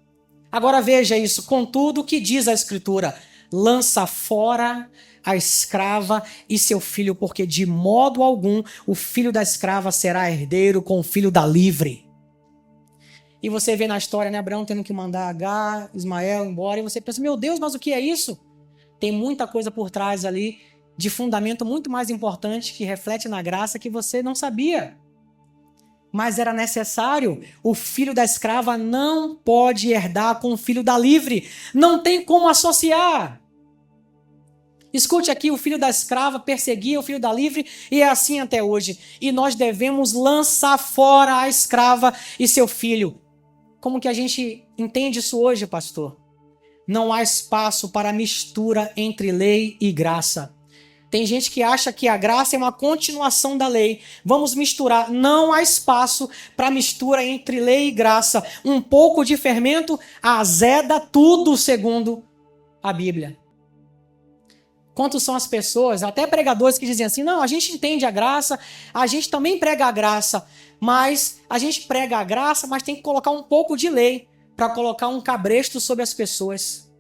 Agora veja isso. Contudo, o que diz a Escritura? Lança fora a escrava e seu filho, porque de modo algum o filho da escrava será herdeiro com o filho da livre. E você vê na história, né, Abraão tendo que mandar Agar, Ismael embora, e você pensa, meu Deus, mas o que é isso? Tem muita coisa por trás ali, de fundamento muito mais importante, que reflete na graça que você não sabia. Mas era necessário. O filho da escrava não pode herdar com o filho da livre. Não tem como associar. Escute aqui, o filho da escrava perseguia o filho da livre e é assim até hoje. E nós devemos lançar fora a escrava e seu filho. Como que a gente entende isso hoje, pastor? Não há espaço para mistura entre lei e graça. Tem gente que acha que a graça é uma continuação da lei. Vamos misturar. Não há espaço para mistura entre lei e graça. Um pouco de fermento azeda tudo, segundo a Bíblia. Quantos são as pessoas, até pregadores, que dizem assim, não, a gente entende a graça, a gente também prega a graça, mas a gente prega a graça, mas tem que colocar um pouco de lei, para colocar um cabresto sobre as pessoas.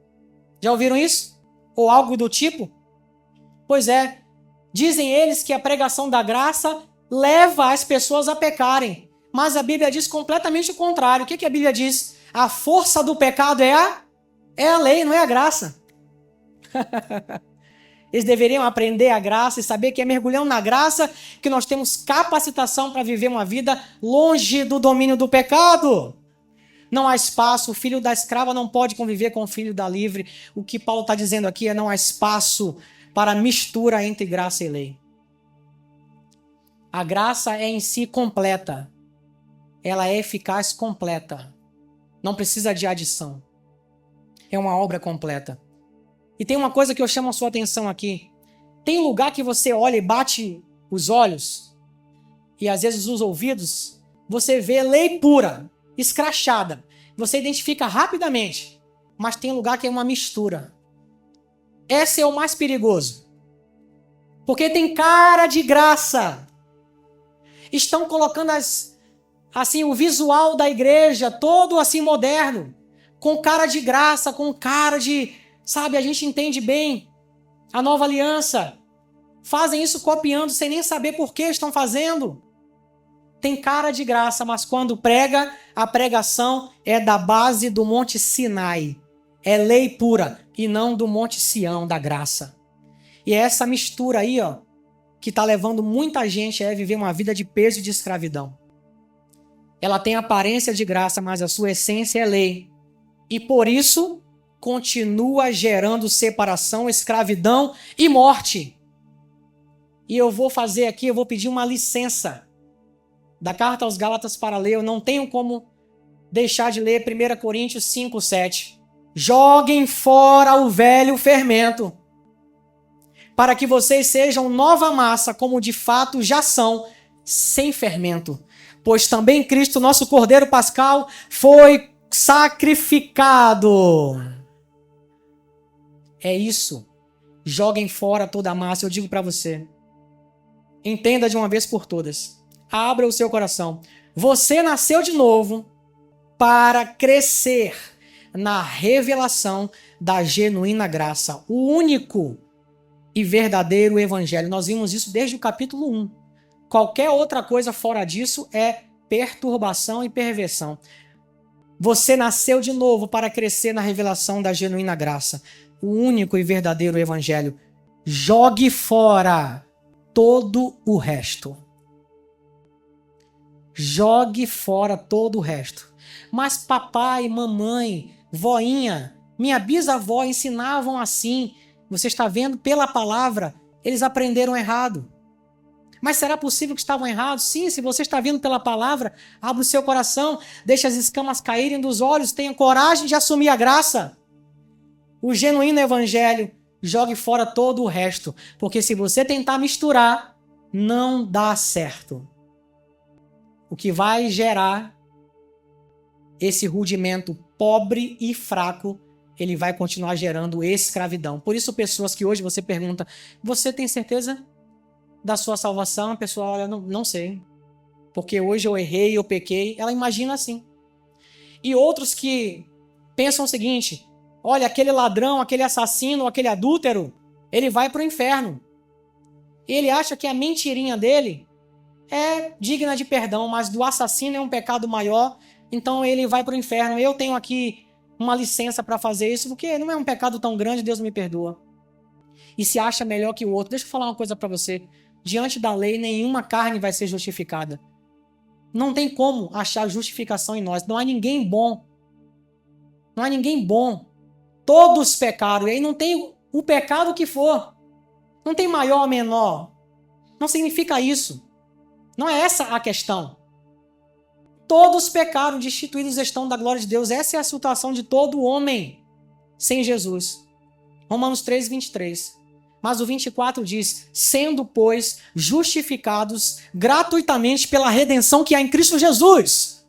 Já ouviram isso? Ou algo do tipo? Pois é, dizem eles que a pregação da graça leva as pessoas a pecarem. Mas a Bíblia diz completamente o contrário. O que a Bíblia diz? A força do pecado é a lei, não é a graça. Eles deveriam aprender a graça e saber que é mergulhando na graça que nós temos capacitação para viver uma vida longe do domínio do pecado. Não há espaço, o filho da escrava não pode conviver com o filho da livre. O que Paulo está dizendo aqui é não há espaço para mistura entre graça e lei. A graça é em si completa. Ela é eficaz completa. Não precisa de adição. É uma obra completa. E tem uma coisa que eu chamo a sua atenção aqui. Tem um lugar que você olha e bate os olhos, e às vezes os ouvidos, você vê lei pura, escrachada. Você identifica rapidamente. Mas tem um lugar que é uma mistura. Esse é o mais perigoso. Porque tem cara de graça. Estão colocando o visual da igreja todo assim moderno, com cara de graça, com cara de, sabe, a gente entende bem a nova aliança. Fazem isso copiando sem nem saber por que estão fazendo. Tem cara de graça, mas quando prega, a pregação é da base do Monte Sinai. É lei pura e não do Monte Sião da graça. E é essa mistura aí, que está levando muita gente a viver uma vida de peso e de escravidão. Ela tem aparência de graça, mas a sua essência é lei. E por isso, continua gerando separação, escravidão e morte. E eu vou pedir uma licença da carta aos Gálatas para ler. Eu não tenho como deixar de ler 1 Coríntios 5:7. Joguem fora o velho fermento, para que vocês sejam nova massa, como de fato já são, sem fermento. Pois também Cristo, nosso Cordeiro Pascal, foi sacrificado. É isso. Joguem fora toda a massa. Eu digo para você. Entenda de uma vez por todas. Abra o seu coração. Você nasceu de novo para crescer na revelação da genuína graça. O único e verdadeiro evangelho. Nós vimos isso desde o capítulo 1. Qualquer outra coisa fora disso é perturbação e perversão. Você nasceu de novo para crescer na revelação da genuína graça. O único e verdadeiro evangelho. Jogue fora todo o resto. Jogue fora todo o resto. Mas papai, mamãe, voinha, minha bisavó ensinavam assim. Você está vendo pela palavra, eles aprenderam errado. Mas será possível que estavam errados? Sim, se você está vendo pela palavra, abra o seu coração, deixe as escamas caírem dos olhos, tenha coragem de assumir a graça. O genuíno evangelho, jogue fora todo o resto, porque se você tentar misturar, não dá certo. O que vai gerar esse rudimento pobre e fraco, ele vai continuar gerando escravidão. Por isso, pessoas que hoje você pergunta, você tem certeza da sua salvação? A pessoa olha, não sei. Porque hoje eu errei, eu pequei. Ela imagina assim. E outros que pensam o seguinte, olha, aquele ladrão, aquele assassino, aquele adúltero, ele vai para o inferno. E ele acha que a mentirinha dele é digna de perdão, mas do assassino é um pecado maior, então ele vai para o inferno. Eu tenho aqui uma licença para fazer isso, porque não é um pecado tão grande, Deus me perdoa. E se acha melhor que o outro. Deixa eu falar uma coisa para você. Diante da lei, nenhuma carne vai ser justificada. Não tem como achar justificação em nós. Não há ninguém bom. Não há ninguém bom. Todos pecaram. E aí não tem o pecado que for. Não tem maior ou menor. Não significa isso. Não é essa a questão. Todos pecaram, destituídos estão da glória de Deus. Essa é a situação de todo homem sem Jesus. Romanos 3, 23. Mas o 24 diz, sendo, pois, justificados gratuitamente pela redenção que há em Cristo Jesus.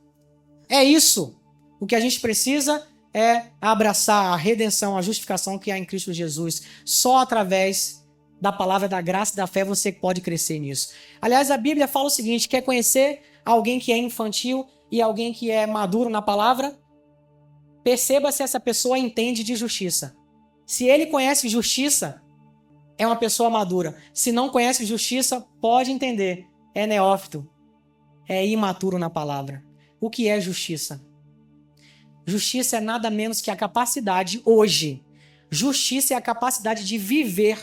É isso. O que a gente precisa é abraçar a redenção, a justificação que há em Cristo Jesus. Só através da palavra da graça e da fé você pode crescer nisso. Aliás, a Bíblia fala o seguinte, quer conhecer alguém que é infantil e alguém que é maduro na palavra? perceba se essa pessoa entende de justiça. Se ele conhece justiça, é uma pessoa madura. Se não conhece justiça, pode entender. É neófito. É imaturo na palavra. O que é justiça? Justiça é nada menos que a capacidade, hoje, justiça é a capacidade de viver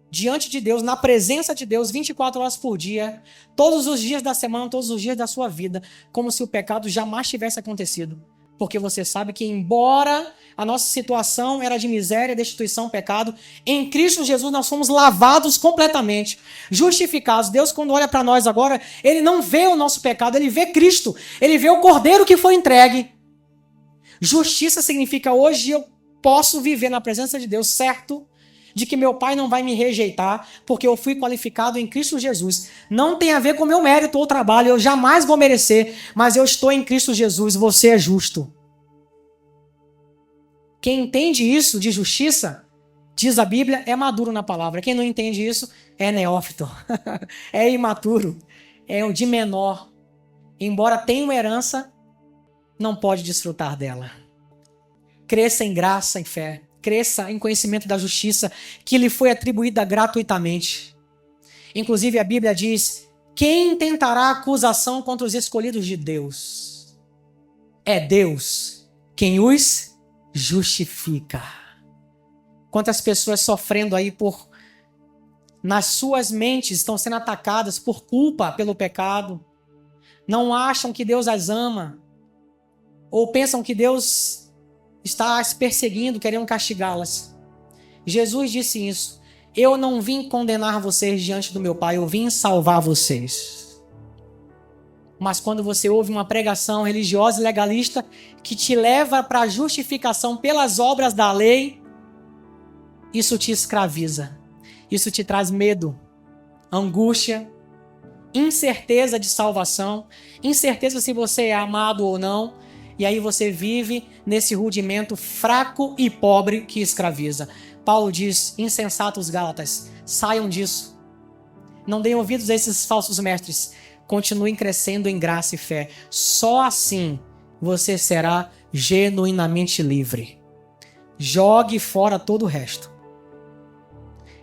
diante de Deus, na presença de Deus, 24 horas por dia, todos os dias da semana, todos os dias da sua vida, como se o pecado jamais tivesse acontecido. Porque você sabe que, embora a nossa situação era de miséria, destituição, pecado, em Cristo Jesus nós fomos lavados completamente, justificados. Deus, quando olha para nós agora, Ele não vê o nosso pecado, Ele vê Cristo, Ele vê o Cordeiro que foi entregue. Justiça significa hoje eu posso viver na presença de Deus, certo de que meu Pai não vai me rejeitar, porque eu fui qualificado em Cristo Jesus. Não tem a ver com meu mérito ou trabalho, eu jamais vou merecer, mas eu estou em Cristo Jesus, você é justo. Quem entende isso de justiça, diz a Bíblia, é maduro na palavra. Quem não entende isso é neófito, é imaturo, é o de menor. Embora tenha uma herança, não pode desfrutar dela. Cresça em graça e fé. Cresça em conhecimento da justiça que lhe foi atribuída gratuitamente. Inclusive a Bíblia diz: quem tentará acusação contra os escolhidos de Deus? É Deus quem os justifica. Quantas pessoas sofrendo aí nas suas mentes estão sendo atacadas por culpa pelo pecado, não acham que Deus as ama, ou pensam que Deus está as perseguindo, querendo castigá-las. Jesus disse isso: eu não vim condenar vocês diante do meu Pai, eu vim salvar vocês. Mas quando você ouve uma pregação religiosa e legalista que te leva para a justificação pelas obras da lei, isso te escraviza, isso te traz medo, angústia, incerteza de salvação, incerteza se você é amado ou não. E aí você vive nesse rudimento fraco e pobre que escraviza. Paulo diz: insensatos Gálatas, saiam disso. Não deem ouvidos a esses falsos mestres. Continuem crescendo em graça e fé. Só assim você será genuinamente livre. Jogue fora todo o resto.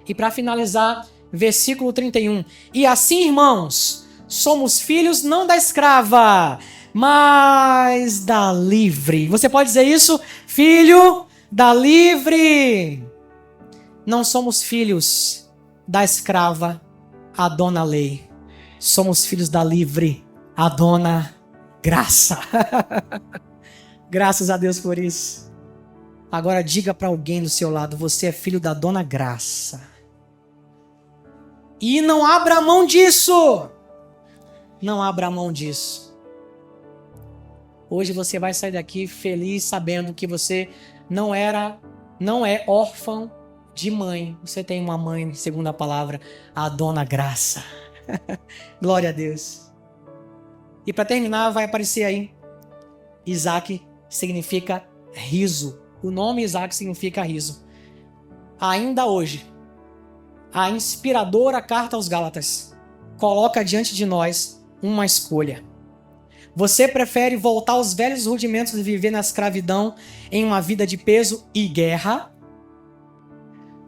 E para finalizar, versículo 31. E assim, irmãos, somos filhos não da escrava, mas da livre. Você pode dizer isso? Filho da livre. Não somos filhos da escrava, a dona lei. Somos filhos da livre, a dona graça. Graças a Deus por isso. Agora diga para alguém do seu lado: você é filho da dona graça. E não abra mão disso. Não abra mão disso. Hoje você vai sair daqui feliz sabendo que você não é órfão de mãe. Você tem uma mãe, segundo a palavra, a dona graça. Glória a Deus. E para terminar, vai aparecer aí: Isaac significa riso. O nome Isaac significa riso. Ainda hoje, a inspiradora carta aos Gálatas coloca diante de nós uma escolha. Você prefere voltar aos velhos rudimentos de viver na escravidão em uma vida de peso e guerra?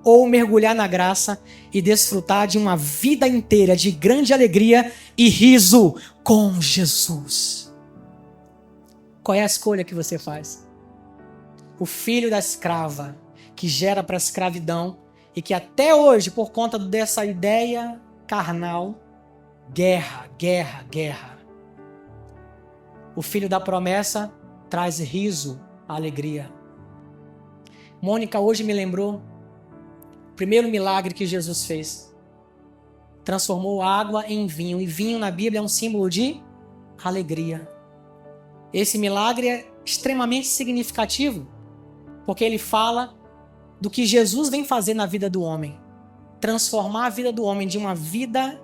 Ou mergulhar na graça e desfrutar de uma vida inteira de grande alegria e riso com Jesus? Qual é a escolha que você faz? O filho da escrava que gera para a escravidão e que até hoje, por conta dessa ideia carnal, guerra, guerra, guerra. O filho da promessa traz riso, alegria. Mônica hoje me lembrou o primeiro milagre que Jesus fez. Transformou água em vinho. E vinho na Bíblia é um símbolo de alegria. Esse milagre é extremamente significativo, porque ele fala do que Jesus vem fazer na vida do homem. Transformar a vida do homem de uma vida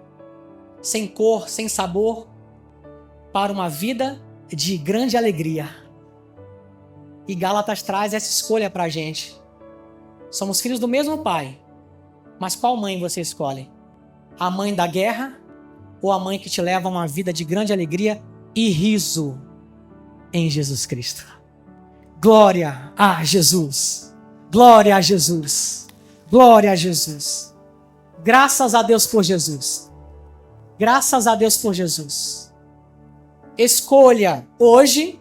sem cor, sem sabor, para uma vida de grande alegria. E Gálatas traz essa escolha para a gente. Somos filhos do mesmo pai, mas qual mãe você escolhe? A mãe da guerra ou a mãe que te leva a uma vida de grande alegria e riso em Jesus Cristo? Glória a Jesus. Glória a Jesus. Glória a Jesus. Graças a Deus por Jesus. Graças a Deus por Jesus. Escolha hoje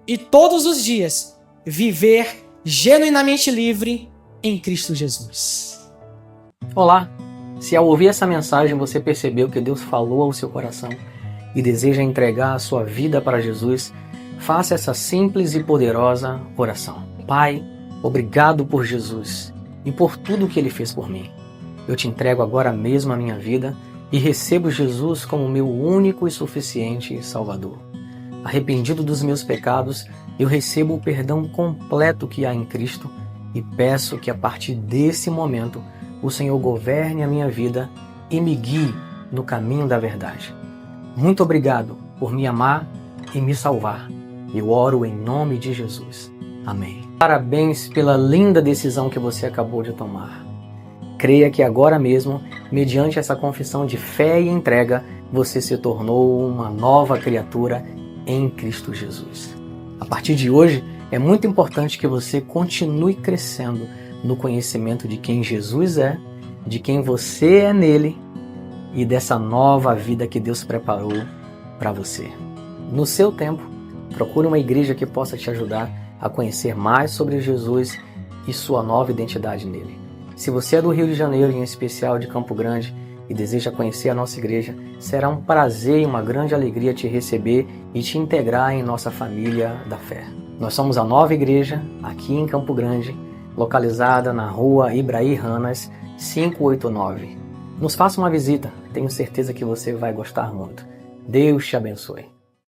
e todos os dias viver genuinamente livre em Cristo Jesus. Olá! Se ao ouvir essa mensagem você percebeu que Deus falou ao seu coração e deseja entregar a sua vida para Jesus, faça essa simples e poderosa oração. Pai, obrigado por Jesus e por tudo que Ele fez por mim. Eu te entrego agora mesmo a minha vida e recebo Jesus como meu único e suficiente Salvador. Arrependido dos meus pecados, eu recebo o perdão completo que há em Cristo e peço que a partir desse momento o Senhor governe a minha vida e me guie no caminho da verdade. Muito obrigado por me amar e me salvar. Eu oro em nome de Jesus. Amém. Parabéns pela linda decisão que você acabou de tomar. Creia que agora mesmo, mediante essa confissão de fé e entrega, você se tornou uma nova criatura em Cristo Jesus. A partir de hoje, é muito importante que você continue crescendo no conhecimento de quem Jesus é, de quem você é nele e dessa nova vida que Deus preparou para você. No seu tempo, procure uma igreja que possa te ajudar a conhecer mais sobre Jesus e sua nova identidade nele. Se você é do Rio de Janeiro, em especial de Campo Grande, e deseja conhecer a nossa igreja, será um prazer e uma grande alegria te receber e te integrar em nossa família da fé. Nós somos a nova igreja aqui em Campo Grande, localizada na rua Ibraí Ranas, 589. Nos faça uma visita, tenho certeza que você vai gostar muito. Deus te abençoe.